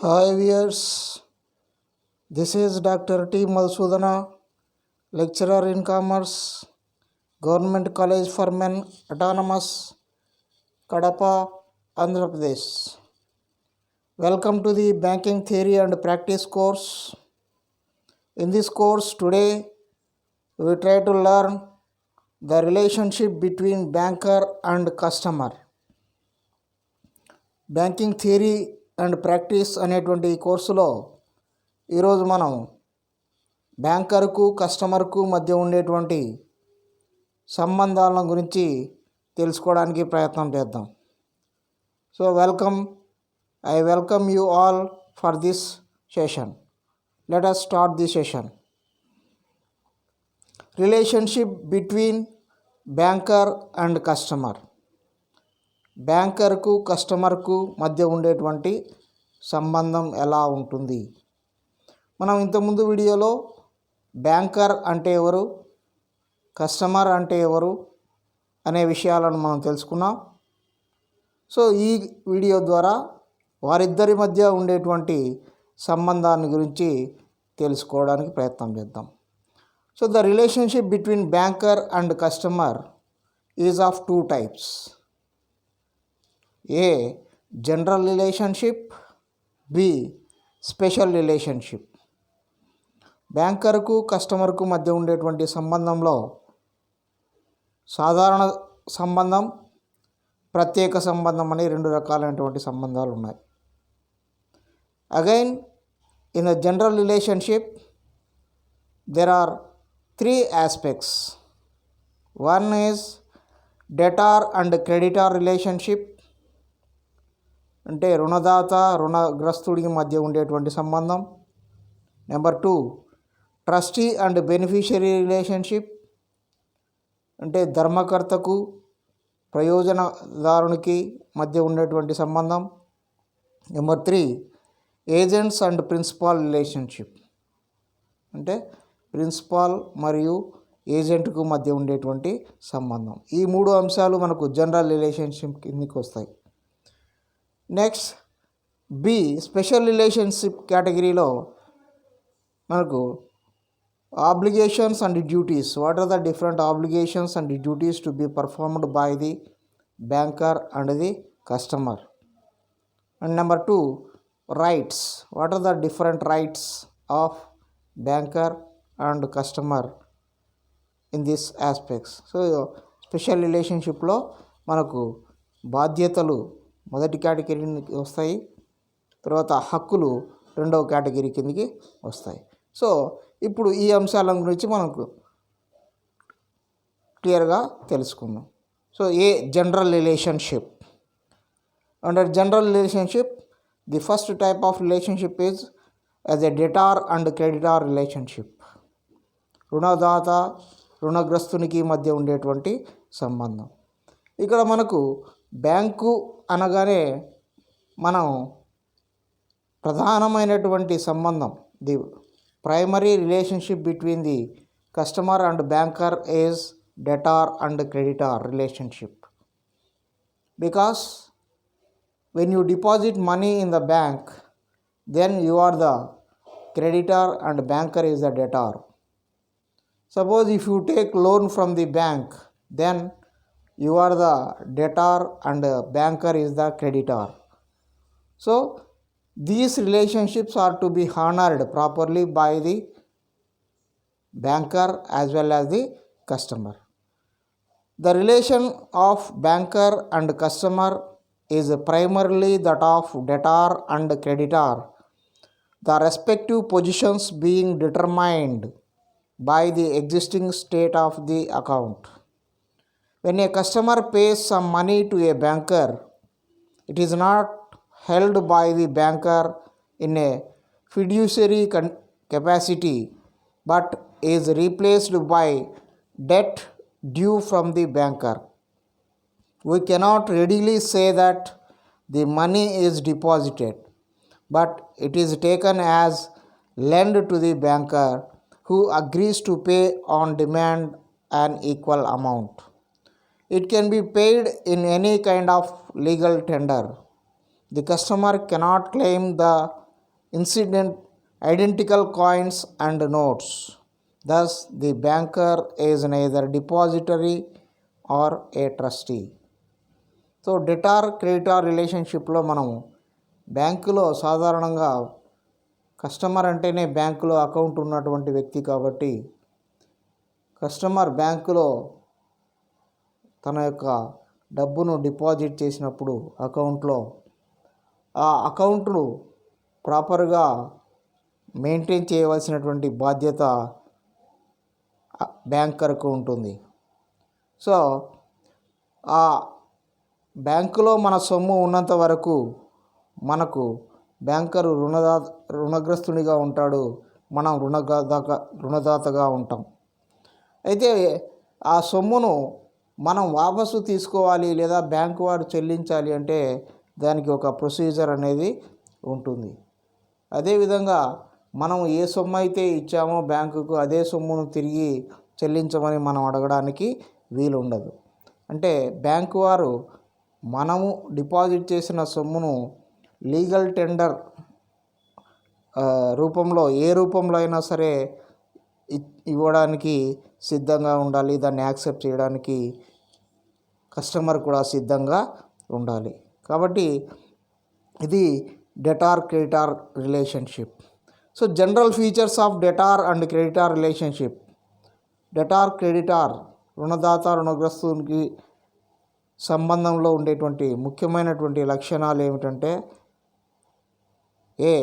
Hi viewers, this is Dr. T. Madhusudana, lecturer in Commerce, Government College for Men, Autonomous, Kadapa, Andhra Pradesh. Welcome to the Banking Theory and Practice course. In this course today, we try to learn the relationship between banker and customer. Banking theory and practice అనేటువంటి ఈ కోర్సులో ఈరోజు మనం బ్యాంకర్కు కస్టమర్కు మధ్య ఉండేటువంటి సంబంధాల గురించి తెలుసుకోవడానికి ప్రయత్నం చేద్దాం. So I welcome you all for this session. Let us start the session. Relationship between banker and customer. బ్యాంకర్కు కస్టమర్కు మధ్య ఉండేటువంటి సంబంధం ఎలా ఉంటుంది? మనం ఇంతకుముందు వీడియోలో బ్యాంకర్ అంటే ఎవరు, కస్టమర్ అంటే ఎవరు అనే విషయాలను మనం తెలుసుకున్నాం. సో ఈ వీడియో ద్వారా వారిద్దరి మధ్య ఉండేటువంటి సంబంధాన్ని గురించి తెలుసుకోవడానికి ప్రయత్నం చేద్దాం. So the relationship between banker and customer is of two types. A general relationship, B special relationship. బ్యాంకర్కు కస్టమర్కు మధ్య ఉండేటువంటి సంబంధంలో సాధారణ సంబంధం, ప్రత్యేక సంబంధం అనే రెండు రకాలైనటువంటి సంబంధాలు ఉన్నాయి. Again in the general relationship there are three aspects. One is debtor and creditor relationship, అంటే రుణదాత రుణగ్రస్తుడికి మధ్య ఉండేటువంటి సంబంధం. Number 2 trustee and beneficiary relationship, అంటే ధర్మకర్తకు ప్రయోజనదారునికి మధ్య ఉండేటువంటి సంబంధం. Number 3 agents and principal relationship, అంటే ప్రిన్సిపాల్ మరియు ఏజెంట్కు మధ్య ఉండేటువంటి సంబంధం. ఈ మూడు అంశాలు మనకు జనరల్ రిలేషన్షిప్ కిందకి వస్తాయి. నెక్స్ట్ బి స్పెషల్ రిలేషన్షిప్ కేటగిరీలో మనకు obligations and duties. What are the different obligations and duties to be performed by the banker and the customer. And number 2 rights. What are the different rights of banker and customer in this aspects. So special రిలేషన్షిప్లో మనకు బాధ్యతలు మొదటి కేటగిరీకి వస్తాయి, తర్వాత హక్కులు రెండవ category కిందకి వస్తాయి. సో ఇప్పుడు ఈ అంశాల గురించి మనకు క్లియర్గా తెలుసుకుందాం. So A general relationship. Under general relationship the first type of relationship is as a debtor and creditor relationship. రుణదాత రుణగ్రస్తునికి మధ్య ఉండేటువంటి సంబంధం. ఇక్కడ మనకు బ్యాంకు అనగానే మనం ప్రధానమైనటువంటి సంబంధం, the primary relationship between the customer and banker is debtor and creditor relationship. Because when you deposit money in the bank, then you are the creditor and banker is the debtor. Suppose if you take loan from the bank, then you are the debtor and banker is the creditor. So these relationships are to be honored properly by the banker as well as the customer. The relation of banker and customer is primarily that of debtor and creditor, the respective positions being determined by the existing state of the account. When a customer pays some money to a banker, it is not held by the banker in a fiduciary capacity, but is replaced by debt due from the banker. We cannot readily say that the money is deposited, but it is taken as lend to the banker, who agrees to pay on demand an equal amount. It can be paid in any kind of legal tender. The customer cannot claim the incident identical coins and notes. Thus, the banker is neither depository or a trustee. So debtor creditor రిలేషన్షిప్లో మనము బ్యాంకులో సాధారణంగా customer అంటేనే బ్యాంకులో account ఉన్నటువంటి వ్యక్తి కాబట్టి customer బ్యాంకులో తన యొక్క డబ్బును డిపాజిట్ చేసినప్పుడు అకౌంట్లో ఆ అకౌంట్ను ప్రాపర్గా మెయింటైన్ చేయవలసినటువంటి బాధ్యత బ్యాంకర్కు ఉంటుంది. సో ఆ బ్యాంకులో మన సొమ్ము ఉన్నంత వరకు మనకు బ్యాంకరు రుణగ్రస్తునిగా ఉంటాడు, మనం రుణదాతగా ఉంటాం. అయితే ఆ సొమ్మును మనం వాపసు తీసుకోవాలి లేదా బ్యాంకు వారు చెల్లించాలి అంటే దానికి ఒక ప్రొసీజర్ అనేది ఉంటుంది. అదేవిధంగా మనం ఏ సొమ్ము అయితే ఇచ్చామో బ్యాంకుకు అదే సొమ్మును తిరిగి చెల్లించమని మనం అడగడానికి వీలు ఉండదు. అంటే బ్యాంకు వారు మనము డిపాజిట్ చేసిన సొమ్మును లీగల్ టెండర్ రూపంలో ఏ రూపంలో అయినా సరే ఇవ్వడానికి సిద్ధంగా ఉండాలి. దాన్ని యాక్సెప్ట్ చేయడానికి కస్టమర్ కూడా సిద్ధంగా ఉండాలి. కాబట్టి ఇది debtor creditor relationship. So general features of debtor and creditor relationship. Debtor creditor రుణదాత రుణగ్రస్తునికి సంబంధంలో ఉండేటువంటి ముఖ్యమైనటువంటి లక్షణాలు ఏమిటంటే a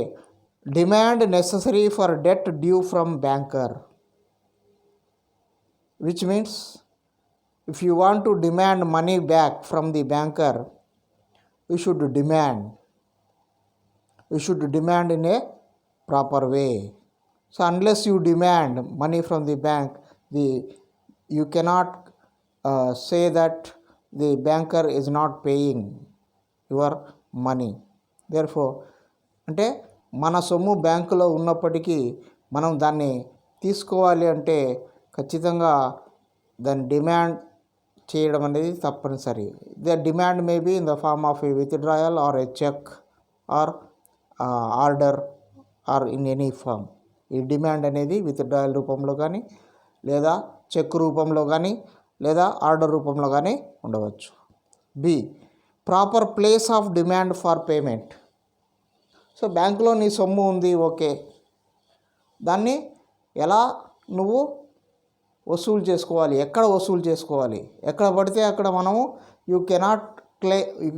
demand necessary for debt due from banker, which means if you want to demand money back from the banker, you should demand in a proper way. So unless you demand money from the bank, you cannot say that the banker is not paying your money. Therefore అంటే మన సొమ్ము బ్యాంకులో ఉన్నప్పటికీ మనం దాన్ని తీసుకోవాలి అంటే ఖచ్చితంగా దాన్ని డిమాండ్ చేయడం అనేది తప్పనిసరి. The demand may be in the form of a withdrawal or a cheque or order or in any form. ఈ డిమాండ్ అనేది విత్డ్రాయల్ రూపంలో కానీ లేదా చెక్ రూపంలో కానీ లేదా ఆర్డర్ రూపంలో కానీ ఉండవచ్చు. B proper place of demand for payment. So బ్యాంకులో నీ సొమ్ము ఉంది, ఓకే, దాన్ని ఎలా నువ్వు వసూలు చేసుకోవాలి, ఎక్కడ వసూలు చేసుకోవాలి, ఎక్కడ పడితే అక్కడ మనము you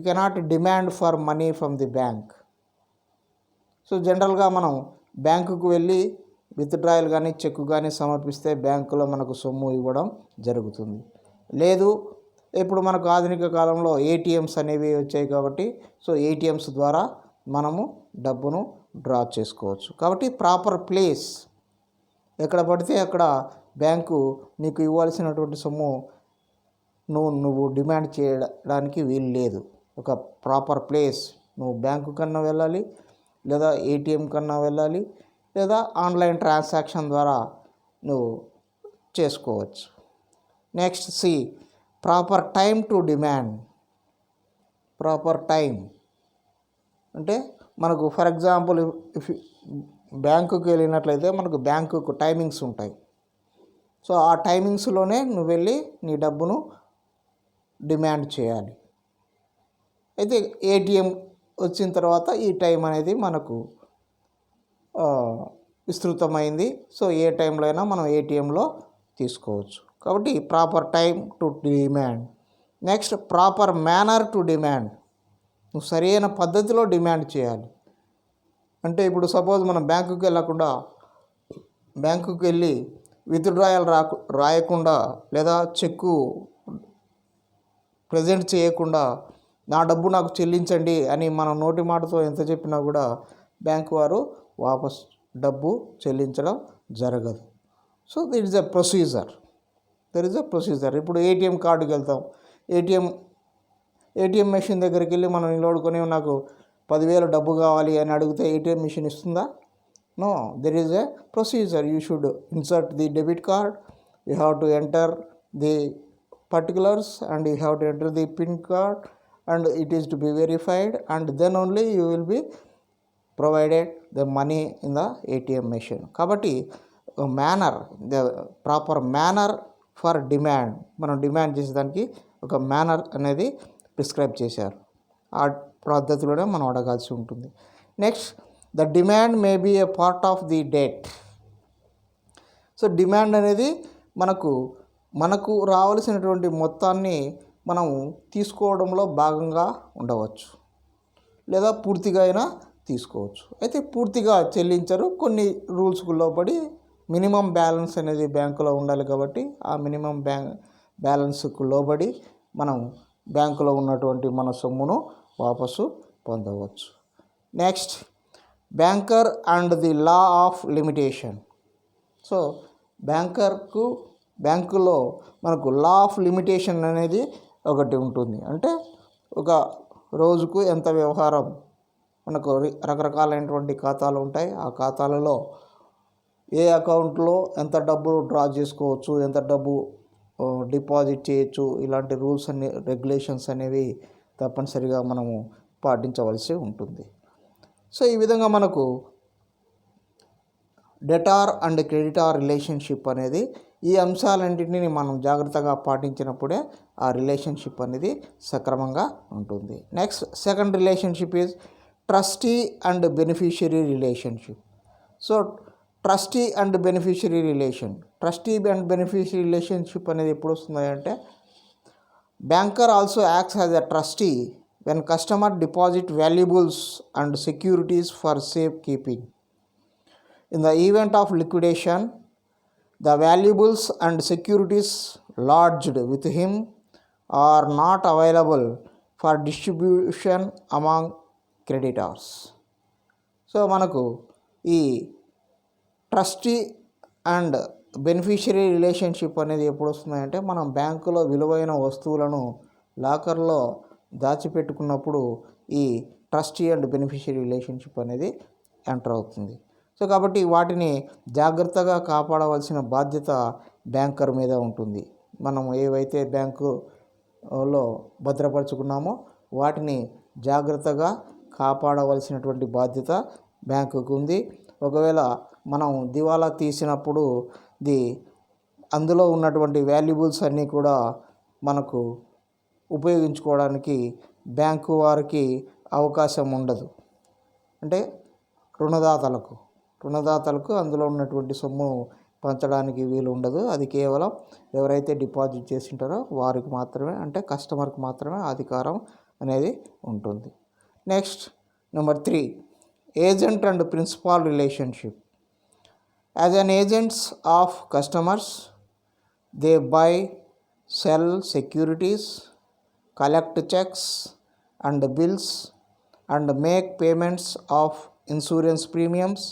cannot demand for money from the bank. So జనరల్గా మనం బ్యాంకుకు వెళ్ళి విత్డ్రాయల్ కానీ చెక్ కానీ సమర్పిస్తే బ్యాంకులో మనకు సొమ్ము ఇవ్వడం జరుగుతుంది. లేదు, ఇప్పుడు మనకు ఆధునిక కాలంలో ఏటీఎంస్ అనేవి వచ్చాయి కాబట్టి సో ఏటీఎంస్ ద్వారా మనము డబ్బును డ్రా చేసుకోవచ్చు. కాబట్టి ప్రాపర్ ప్లేస్, ఎక్కడ పడితే అక్కడ బ్యాంకు నీకు ఇవ్వాల్సినటువంటి సొమ్ము నువ్వు డిమాండ్ చేయడానికి వీలు లేదు. ఒక ప్రాపర్ ప్లేస్, నువ్వు బ్యాంకు కన్నా వెళ్ళాలి లేదా ఏటీఎం కన్నా వెళ్ళాలి లేదా ఆన్లైన్ ట్రాన్సాక్షన్ ద్వారా నువ్వు చేసుకోవచ్చు. Next C proper time to demand. Proper time అంటే మనకు ఫర్ ఎగ్జాంపుల్ ఇఫ్ బ్యాంకుకి వెళ్ళినట్లయితే మనకు బ్యాంకుకు టైమింగ్స్ ఉంటాయి. సో ఆ టైమింగ్స్లోనే నువ్వు వెళ్ళి నీ డబ్బును డిమాండ్ చేయాలి. అయితే ఏటీఎం వచ్చిన తర్వాత ఈ టైం అనేది మనకు విస్తృతమైంది. సో ఏ టైంలో అయినా మనం ఏటీఎంలో తీసుకోవచ్చు. కాబట్టి proper time to demand. Next proper manner to demand. నువ్వు సరైన పద్ధతిలో డిమాండ్ చేయాలి. అంటే ఇప్పుడు సపోజ్ మనం బ్యాంకుకి వెళ్ళకుండా బ్యాంకుకి వెళ్ళి విత్డ్రాయల్ రాయకుండా లేదా చెక్కు ప్రజెంట్ చేయకుండా నా డబ్బు నాకు చెల్లించండి అని మనం నోటి మాటతో ఎంత చెప్పినా కూడా బ్యాంకు వారు వాపస్ డబ్బు చెల్లించడం జరగదు. So this is a procedure. ఇప్పుడు ఏటీఎం కార్డుకి వెళ్తాం, ఏటీఎం మెషిన్ దగ్గరికి వెళ్ళి మనం నిలబడుకొని నాకు 10,000 డబ్బు కావాలి అని అడిగితే ఏటీఎం మెషిన్ ఇస్తుందా? No, there is a procedure. You should insert the debit card, you have to enter the particulars and you have to enter the PIN card and it is to be verified and then only you will be provided the money in the ATM machine. కాబట్టి manner, the proper manner for demand, మనం demand చేసేదానికి ఒక manner అనేది prescribe చేశారు. ఆ పద్ధతిలోనే మనం అడగాల్సి ఉంటుంది. Next, the demand may be a part of the debt. So demand అనేది మనకు రావాల్సినటువంటి మొత్తాన్ని మనం తీసుకోవడంలో భాగంగా ఉండవచ్చు, లేదా పూర్తిగా అయినా తీసుకోవచ్చు. అయితే పూర్తిగా చెల్లించరు, కొన్ని రూల్స్కు లోబడి మినిమం బ్యాలెన్స్ అనేది బ్యాంకులో ఉండాలి. కాబట్టి ఆ మినిమం బ్యాలెన్స్కు లోబడి మనం బ్యాంకులో ఉన్నటువంటి మన సొమ్మును వాపసు పొందవచ్చు. Next, banker and the law of limitation. So బ్యాంకులో మనకు లా ఆఫ్ లిమిటేషన్ అనేది ఒకటి ఉంటుంది. అంటే ఒక రోజుకు ఎంత వ్యవహారం, మనకు రకరకాలైనటువంటి ఖాతాలు ఉంటాయి. ఆ ఖాతాలలో ఏ అకౌంట్లో ఎంత డబ్బు డ్రా చేసుకోవచ్చు, ఎంత డబ్బు డిపాజిట్ చేయొచ్చు, ఇలాంటి రూల్స్ అన్ని రెగ్యులేషన్స్ అనేవి తప్పనిసరిగా మనము పాటించవలసి ఉంటుంది. సో ఈ విధంగా మనకు డెటార్ అండ్ క్రెడిటార్ రిలేషన్షిప్ అనేది, ఈ అంశాలన్నింటినీ మనం జాగ్రత్తగా పాటించినప్పుడే ఆ రిలేషన్షిప్ అనేది సక్రమంగా ఉంటుంది. Next, second relationship is trustee and beneficiary relationship. So trustee and beneficiary relationship అనేది ఎప్పుడు వస్తుంది అంటే, banker also acts as a trustee when customer deposit valuables and securities for safe keeping. In the event of liquidation, the valuables and securities lodged with him are not available for distribution among creditors. So మనకు ఈ trustee and beneficiary relationship అనేది ఎప్పుడు వస్తుందంటే, మనం బ్యాంకులో విలువైన వస్తువులను లాకర్లో దాచిపెట్టుకున్నప్పుడు ఈ ట్రస్టీ అండ్ బెనిఫిషియరీ రిలేషన్షిప్ అనేది ఎంటర్ అవుతుంది. సో కాబట్టి వాటిని జాగ్రత్తగా కాపాడవలసిన బాధ్యత బ్యాంకర్ మీద ఉంటుంది. మనం ఏవైతే బ్యాంకులో భద్రపరుచుకున్నామో వాటిని జాగ్రత్తగా కాపాడవలసినటువంటి బాధ్యత బ్యాంకుకు ఉంది. ఒకవేళ మనం దివాలా తీసినప్పుడు అందులో ఉన్నటువంటి వాల్యుబుల్స్ అన్నీ కూడా మనకు ఉపయోగించుకోవడానికి బ్యాంకు వారికి అవకాశం ఉండదు. అంటే రుణదాతలకు అందులో ఉన్నటువంటి సొమ్ము పంచడానికి వీలు ఉండదు. అది కేవలం ఎవరైతే డిపాజిట్ చేసింటారో వారికి మాత్రమే, అంటే కస్టమర్కి మాత్రమే అధికారం అనేది ఉంటుంది. Next, number 3, agent and principal relationship. As an agents of customers, they by, cell securities, collect checks and bills and make payments of insurance premiums,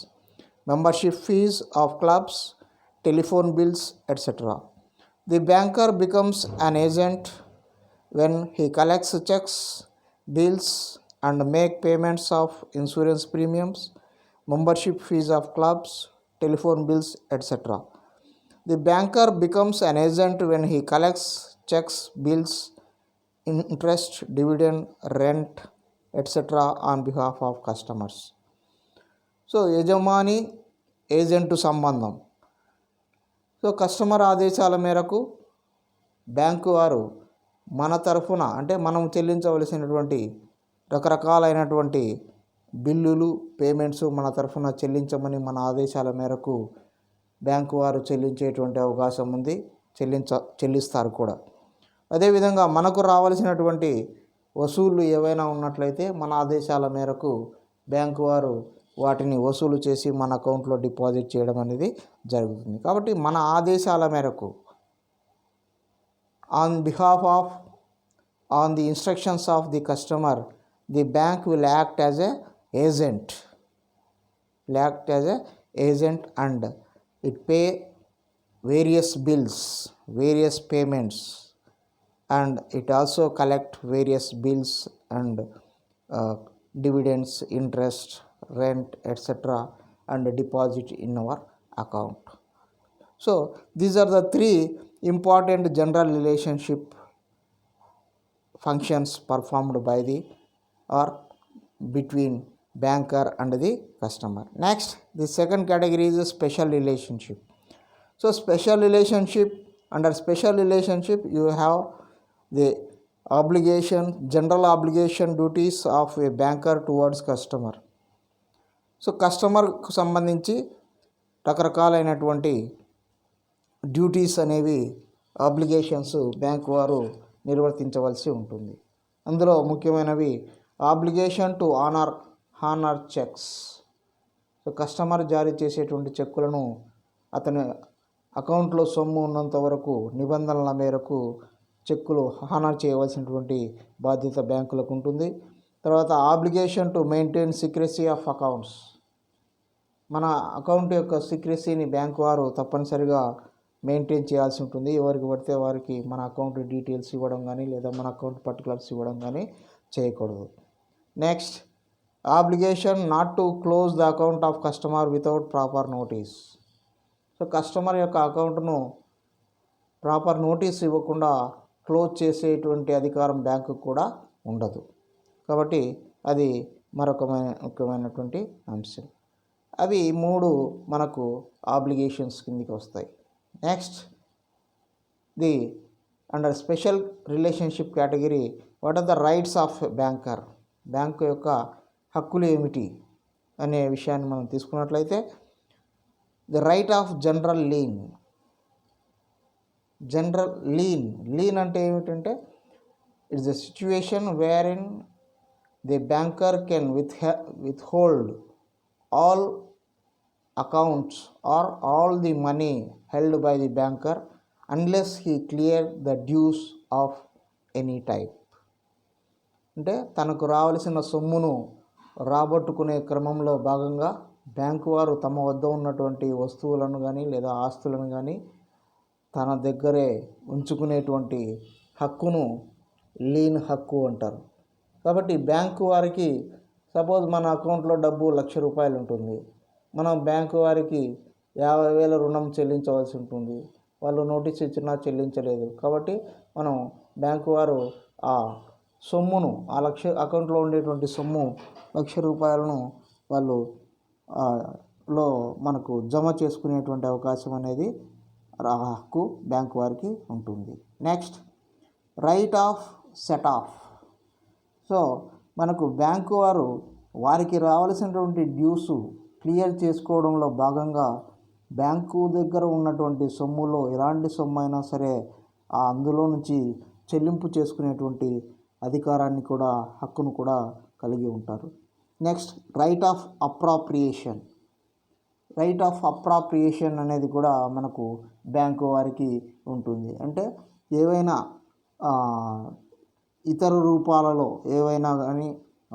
membership fees of clubs, telephone bills, etc. The banker becomes an agent when he collects checks, bills, and make payments of insurance premiums, membership fees of clubs, telephone bills, etc. The banker becomes an agent when he collects checks, bills, interest, dividend, rent, etc. on behalf of customers. So యజమాని agent సంబంధం. So customer ఆదేశాల మేరకు bank వారు మన తరఫున, అంటే మనం చెల్లించవలసినటువంటి రకరకాలైనటువంటి బిల్లులు, పేమెంట్స్ మన తరఫున చెల్లించమని మన ఆదేశాల మేరకు బ్యాంకు వారు చెల్లించేటువంటి అవకాశం ఉంది, చెల్లిస్తారు కూడా. అదేవిధంగా మనకు రావాల్సినటువంటి వసూళ్ళు ఏవైనా ఉన్నట్లయితే మన ఆదేశాల మేరకు బ్యాంకు వారు వాటిని వసూలు చేసి మన అకౌంట్లో డిపాజిట్ చేయడం అనేది జరుగుతుంది. కాబట్టి మన ఆదేశాల మేరకు on the instructions of the customer, the bank will act as a agent and it pay various bills, various payments, and it also collect various bills and dividends, interest, rent, etc. and deposit in our account. So these are the 3 important general relationship functions performed by or between banker and the customer. Next, the second category is a special relationship. So special relationship, under special relationship you have the obligation, general obligation duties of a banker towards customer. So కస్టమర్కు సంబంధించి రకరకాలైనటువంటి duties అనేవి, obligations bank వారు నిర్వర్తించవలసి ఉంటుంది. అందులో ముఖ్యమైనవి obligation to honour checks. So customer జారీ చేసేటువంటి చెక్కులను అతని అకౌంట్లో సొమ్ము ఉన్నంత వరకు నిబంధనల మేరకు చెక్కులు హానర్ చేయవలసినటువంటి బాధ్యత బ్యాంకులకు ఉంటుంది. తర్వాత obligation to maintain secrecy of accounts. మన అకౌంట్ యొక్క సీక్రెసీని బ్యాంకు వారు తప్పనిసరిగా మెయింటైన్ చేయాల్సి ఉంటుంది. ఎవరికి పడితే వారికి మన అకౌంట్ డీటెయిల్స్ ఇవ్వడం కానీ లేదా మన అకౌంట్ పర్టికులర్స్ ఇవ్వడం కానీ చేయకూడదు. Next, obligation not to close the account of customer without proper notice. So customer యొక్క అకౌంట్ను ప్రాపర్ నోటీస్ ఇవ్వకుండా క్లోజ్ చేసేటువంటి అధికారం బ్యాంకుకు కూడా ఉండదు. కాబట్టి అది మరొక ముఖ్యమైనటువంటి అంశం. అవి 3 మనకు ఆబ్లిగేషన్స్ కిందికి వస్తాయి. Next, the under special relationship category, what are the rights of banker. Bank యొక్క హక్కులు ఏమిటి అనే విషయాన్ని మనం తీసుకున్నట్లయితే, the right of general lien. Lien అంటే ఏమిటంటే, it's a situation where in the banker can withhold all accounts or all the money held by the banker unless he clear the dues of any type. అంటే తనకు రావాల్సిన సొమ్మును రాబట్టుకునే క్రమంలో భాగంగా bank వారు తమ వద్ద ఉన్నటువంటి వస్తువులను కానీ లేదా ఆస్తులను కానీ తన దగ్గరే ఉంచుకునేటువంటి హక్కును లీన్ హక్కు అంటారు. కాబట్టి బ్యాంకు వారికి సపోజ్ మన అకౌంట్లో డబ్బు 1,00,000 రూపాయలు ఉంటుంది. మనం బ్యాంకు వారికి 50,000 రుణం చెల్లించవలసి ఉంటుంది. వాళ్ళు నోటీస్ ఇచ్చినా చెల్లించలేదు. కాబట్టి మనం బ్యాంకు వారు ఆ సొమ్మును, ఆ అకౌంట్లో ఉండేటువంటి సొమ్ము 1,00,000 రూపాయలను వాళ్ళు మనకు జమ చేసుకునేటువంటి అవకాశం అనేది హక్కు బ్యాంకు వారికి ఉంటుంది. Next, right of set of. So మనకు బ్యాంకు వారు వారికి రావాల్సినటువంటి డ్యూస్ క్లియర్ చేసుకోవడంలో భాగంగా బ్యాంకు దగ్గర ఉన్నటువంటి సొమ్ములో ఎలాంటి సొమ్ము అయినా సరే అందులో నుంచి చెల్లింపు చేసుకునేటువంటి అధికారాన్ని కూడా, హక్కును కూడా కలిగి ఉంటారు. Next, right of appropriation. Right of appropriation అనేది కూడా మనకు బ్యాంకు వారికి ఉంటుంది. అంటే ఏవైనా ఇతర రూపాలలో ఏవైనా కానీ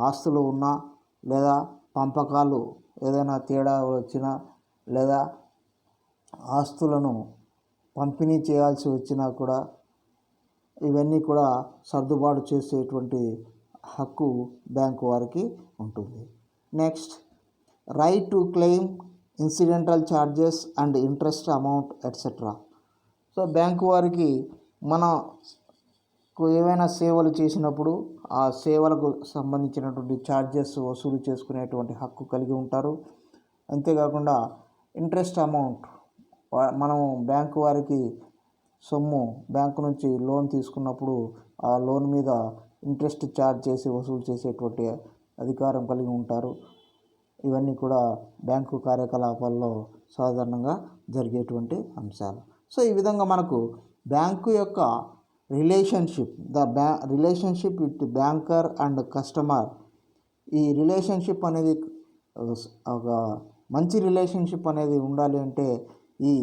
ఆస్తులు ఉన్నా లేదా పంపకాలు ఏదైనా తేడా వచ్చినా లేదా ఆస్తులను పంపిణీ చేయాల్సి వచ్చినా కూడా ఇవన్నీ కూడా సర్దుబాటు చేసేటువంటి హక్కు బ్యాంకు వారికి ఉంటుంది. Next, right to claim incidental charges and interest amount etcetera. So bank వారికి మనకు ఏవైనా సేవలు చేసినప్పుడు ఆ సేవలకు సంబంధించినటువంటి ఛార్జెస్ వసూలు చేసుకునేటువంటి హక్కు కలిగి ఉంటారు. అంతేకాకుండా ఇంట్రెస్ట్ అమౌంట్, మనం బ్యాంకు వారికి సొమ్ము బ్యాంకు నుంచి లోన్ తీసుకున్నప్పుడు ఆ లోన్ మీద ఇంట్రెస్ట్ ఛార్జ్ చేసి వసూలు చేసేటువంటి అధికారం కలిగి ఉంటారు. ఇవన్నీ కూడా బ్యాంకు కార్యకలాపాల్లో సాధారణంగా జరిగేటువంటి అంశాలు. సో ఈ విధంగా మనకు బ్యాంకు యొక్క relationship with banker and customer, ఈ రిలేషన్షిప్ అనేది ఒక మంచి రిలేషన్షిప్ అనేది ఉండాలి అంటే ఈ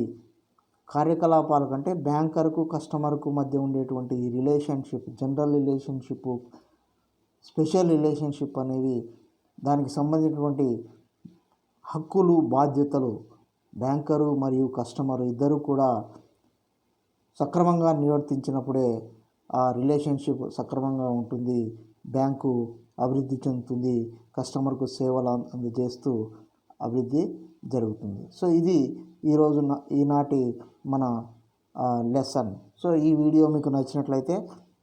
కార్యకలాపాల కంటే బ్యాంకర్కు కస్టమర్కు మధ్య ఉండేటువంటి ఈ relationship, general relationship, special relationship అనేవి, దానికి సంబంధించినటువంటి హక్కులు బాధ్యతలు బ్యాంకరు మరియు కస్టమరు ఇద్దరు కూడా సక్రమంగా నిర్వర్తించినప్పుడే ఆ రిలేషన్షిప్ సక్రమంగా ఉంటుంది. బ్యాంకు అభివృద్ధి చెందుతుంది, కస్టమర్కు సేవలు అందజేస్తూ అభివృద్ధి జరుగుతుంది. సో ఇది ఈనాటి మన లెసన్. సో ఈ వీడియో మీకు నచ్చినట్లయితే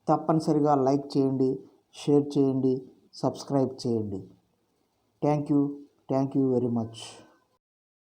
తప్పనిసరిగా లైక్ చేయండి, షేర్ చేయండి, సబ్స్క్రైబ్ చేయండి. Thank you. Thank you very much.